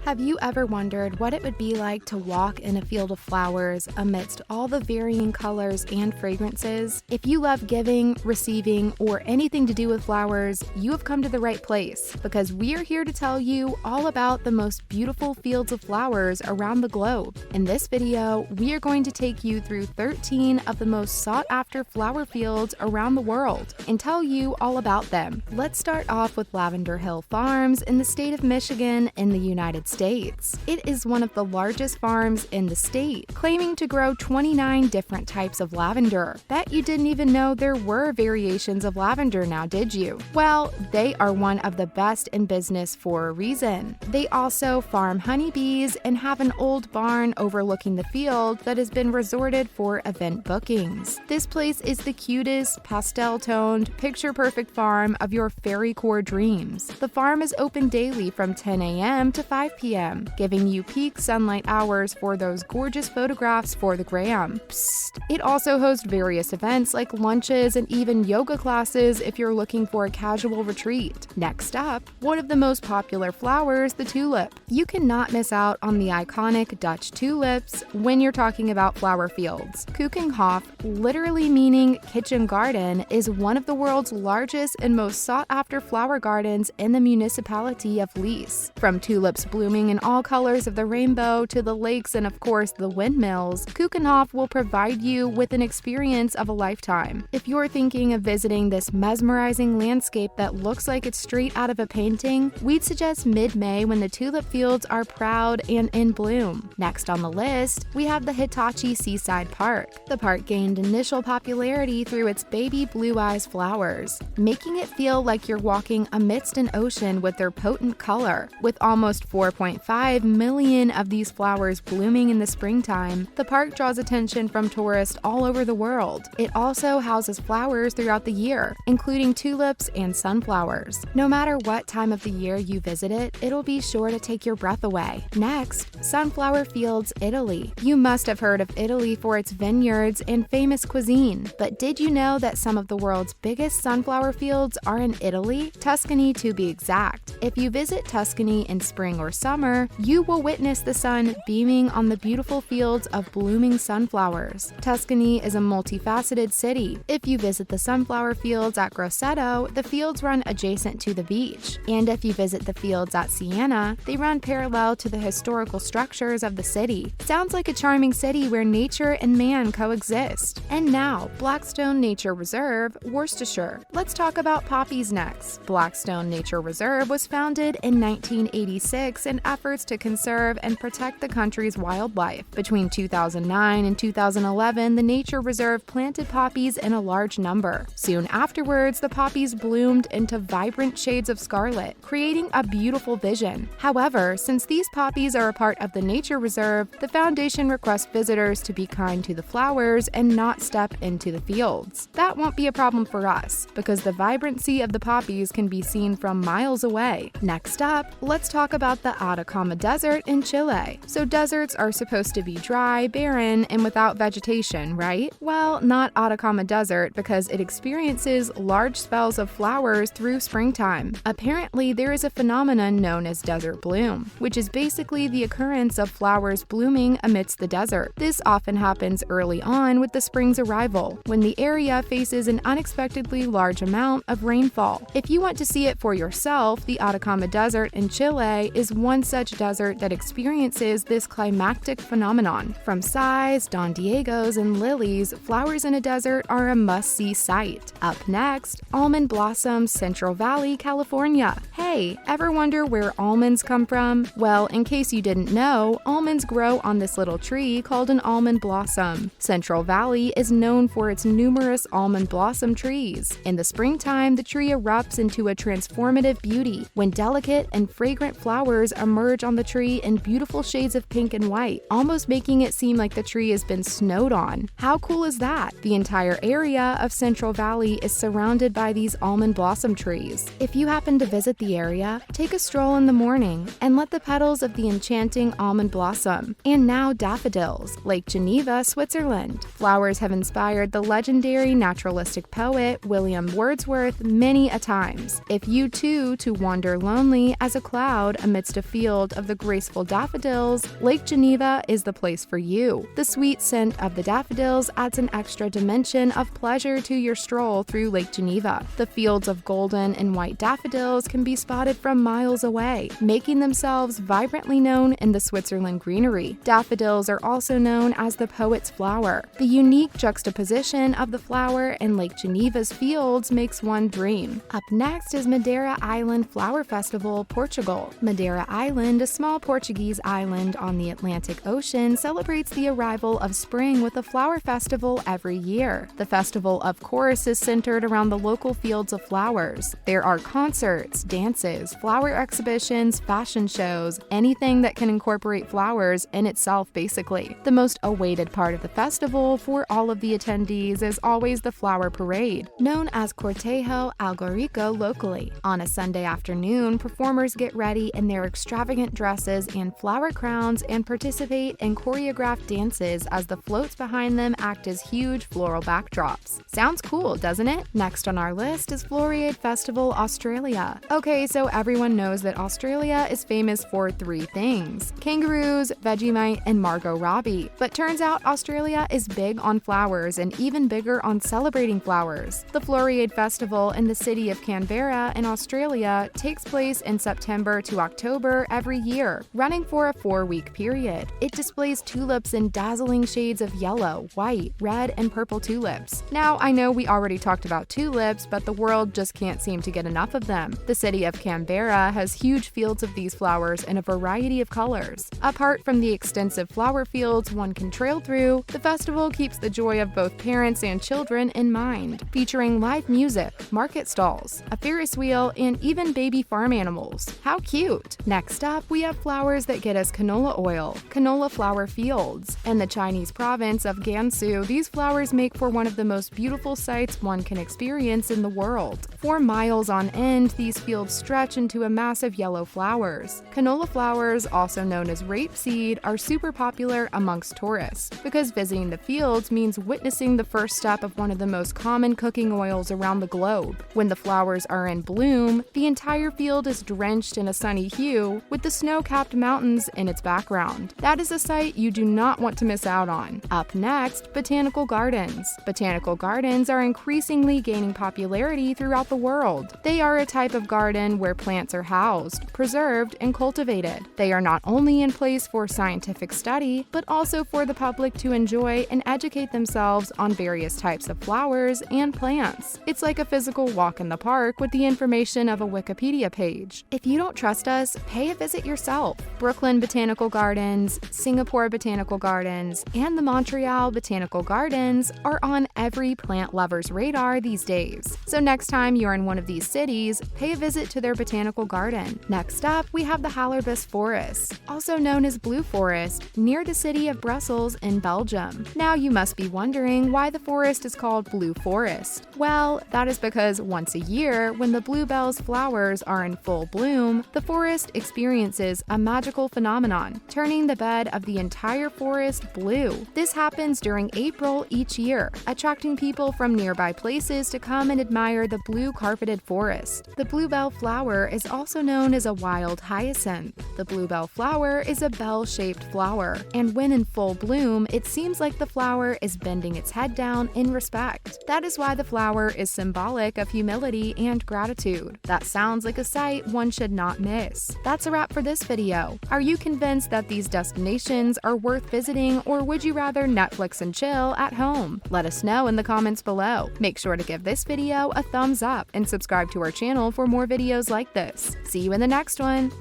Have you ever wondered what it would be like to walk in a field of flowers amidst all the varying colors and fragrances? If you love giving, receiving, or anything to do with flowers, you have come to the right place, because we are here to tell you all about the most beautiful fields of flowers around the globe. In this video, we are going to take you through 13 of the most sought-after flower fields around the world and tell you all about them. Let's start off with Lavender Hill Farms in the state of Michigan in the United States. It is one of the largest farms in the state, claiming to grow 29 different types of lavender. Bet you didn't even know there were variations of lavender now, did you? Well, they are one of the best in business for a reason. They also farm honeybees and have an old barn overlooking the field that has been resorted for event bookings. This place is the cutest, pastel-toned, picture-perfect farm of your fairy core dreams. The farm is open daily from 10 a.m. to 5 p.m., giving you peak sunlight hours for those gorgeous photographs for the gram. Psst. It also hosts various events like lunches and even yoga classes if you're looking for a casual retreat. Next up, one of the most popular flowers, the tulip. You cannot miss out on the iconic Dutch tulips when you're talking about flower fields. Keukenhof, literally meaning kitchen garden, is one of the world's largest and most sought-after flower gardens in the municipality of Lies. From tulips blooming in all colors of the rainbow to the lakes and of course the windmills, Keukenhof will provide you with an experience of a lifetime. If you're thinking of visiting this mesmerizing landscape that looks like it's straight out of a painting, we'd suggest mid-May when the tulip fields are proud and in bloom. Next on the list, we have the Hitachi Seaside Park. The park gained initial popularity through its baby blue eyes flowers, making it feel like you're walking amidst an ocean with their potent color. With almost 4.5 million of these flowers blooming in the springtime, the park draws attention from tourists all over the world. It also houses flowers throughout the year, including tulips and sunflowers. No matter what time of the year you visit it, it'll be sure to take your breath away. Next, Sunflower Fields, Italy. You must have heard of Italy for its vineyards and famous cuisine, but did you know that some of the world's biggest sunflower fields are in Italy? Tuscany to be exact. If you visit Tuscany in spring or summer, you will witness the sun beaming on the beautiful fields of blooming sunflowers. Tuscany is a multifaceted city. If you visit the sunflower fields at Grosseto, the fields run adjacent to the beach. And if you visit the fields at Siena, they run parallel to the historical structures of the city. Sounds like a charming city where nature and man coexist. And now, Blackstone Nature Reserve, Worcestershire. Let's talk about poppies next. Blackstone Nature Reserve was founded in 1986 in efforts to conserve and protect the country's wildlife. Between 2009 and 2011, the nature reserve planted poppies in a large number. Soon afterwards, the poppies bloomed into vibrant shades of scarlet, creating a beautiful vision. However, since these poppies are a part of the nature reserve, the foundation requests visitors to be kind to the flowers and not step into the fields. That won't be a problem for us, because the vibrancy of the poppies can be seen from miles away. Next up, let's talk about the Atacama Desert in Chile. So deserts are supposed to be dry, barren, and without vegetation, right? Well, not Atacama Desert, because it experiences large spells of flowers through springtime. Apparently, there is a phenomenon known as desert bloom, which is basically the occurrence of flowers blooming amidst the desert. This often happens early on with the spring's arrival, when the area faces an unexpectedly large amount of rainfall. If you want to see it for yourself, the Atacama Desert in Chile is one such desert that experiences this climactic phenomenon. From size, Don Diegos, and lilies, flowers in a desert are a must-see sight. Up next, Almond Blossom, Central Valley, California. Hey, ever wonder where almonds come from? Well, in case you didn't know, almonds grow on this little tree called an almond blossom. Central Valley is known for its numerous almond blossom trees. In the springtime, the tree erupts into a transformative beauty when delicate and fragrant flowers emerge on the tree in beautiful shades of pink and white, almost making it seem like the tree has been snowed on. How cool is that? The entire area of Central Valley is surrounded by these almond blossom trees. If you happen to visit the area, take a stroll in the morning and let the petals of the enchanting almond blossom. And now daffodils, Lake Geneva, Switzerland. Flowers have inspired the legendary naturalistic poet William Wordsworth many a times. If you too to wander lonely as a cloud amidst a field of the graceful daffodils, Lake Geneva is the place for you. The sweet scent of the daffodils adds an extra dimension of pleasure to your stroll through Lake Geneva. The fields of golden and white daffodils can be spotted from miles away, making themselves vibrantly known in the Switzerland greenery. Daffodils are also known as the poet's flower. The unique juxtaposition of the flower and Lake Geneva's fields makes one dream. Up next is Madeira Island Flower Festival, Portugal. Madeira Island, a small Portuguese island on the Atlantic Ocean, celebrates the arrival of spring with a flower festival every year. The festival, of course, is centered around the local fields of flowers. There are concerts, dances, flower exhibitions, fashion shows, anything that can incorporate flowers in itself, basically. The most awaited part of the festival for all of the attendees is always the flower parade, known as Cortejo Algorico locally. On a Sunday afternoon, performers get ready in their extravagant dresses and flower crowns and participate in choreographed dances as the floats behind them act as huge floral backdrops. Sounds cool, doesn't it? Next on our list is Floriade Festival, Australia. Okay, so everyone knows that Australia is famous for three things: kangaroos, Vegemite, and Margot Robbie. But turns out Australia is big on flowers and even bigger on celebrating flowers. The Floriade Festival in the city of Canberra in Australia takes place in September to October every year, running for a 4-week period. It displays tulips in dazzling shades of yellow, white, red, and purple tulips. Now, I know we already talked about tulips, but the world just can't seem to get enough of them. The city of Canberra has huge fields of these flowers in a variety of colors. Apart from the extensive flower fields one can trail through, the festival keeps the joy of both parents and children in mind, featuring live music, market stalls, a Ferris wheel, and even baby farm animals. How cute! Next up, we have flowers that get us canola oil, canola flower fields. In the Chinese province of Gansu, these flowers make for one of the most beautiful sights one can experience in the world. For miles on end, these fields stretch into a massive yellow flowers. Canola flowers, also known as rapeseed, are super popular amongst tourists because visiting the fields means witnessing the first step of one of the most common cooking oils around the globe. When the flowers are in bloom, the entire field is drenched in a sunny hue with the snow-capped mountains in its background. That is a sight you do not want to miss out on. Up next, botanical gardens. Botanical gardens are increasingly gaining popularity throughout the world. They are a type of garden where plants are housed, preserved, and cultivated. They are not only in place for scientific study, but also for the public to enjoy and educate themselves on various types of flowers and plants. It's like a physical walk in the park with the information of a Wikipedia page. If you don't trust us, pay a visit yourself. Brooklyn Botanical Gardens, Singapore Botanical Gardens, and the Montreal Botanical Gardens are on every plant lover's radar these days. So next time you're in one of these cities, pay a visit to their botanical garden. Next up, we have the Hallerbos Forest, also known as Blue Forest, near the city of Brussels in Belgium. Now you must be wondering why the forest is called Blue Forest. Well, that is because once a year, when the bluebell's flowers are in full bloom, the forest experiences a magical phenomenon, turning the bed of the entire forest blue. This happens during April each year, attracting people from nearby places to come and admire the blue carpeted forest. The bluebell flower is also known as a wild hyacinth. The bluebell flower is a bell-shaped flower, and when in full bloom, it seems like the flower is bending its head down in respect. That is why the flower is symbolic of humility and gratitude. That sounds like a sight one should not miss. That's a wrap for this video. Are you convinced that these destinations are worth visiting, or would you rather Netflix and chill at home? Let us know in the comments below. Make sure to give this video a thumbs up and subscribe to our channel for more videos like this. See you in the next one!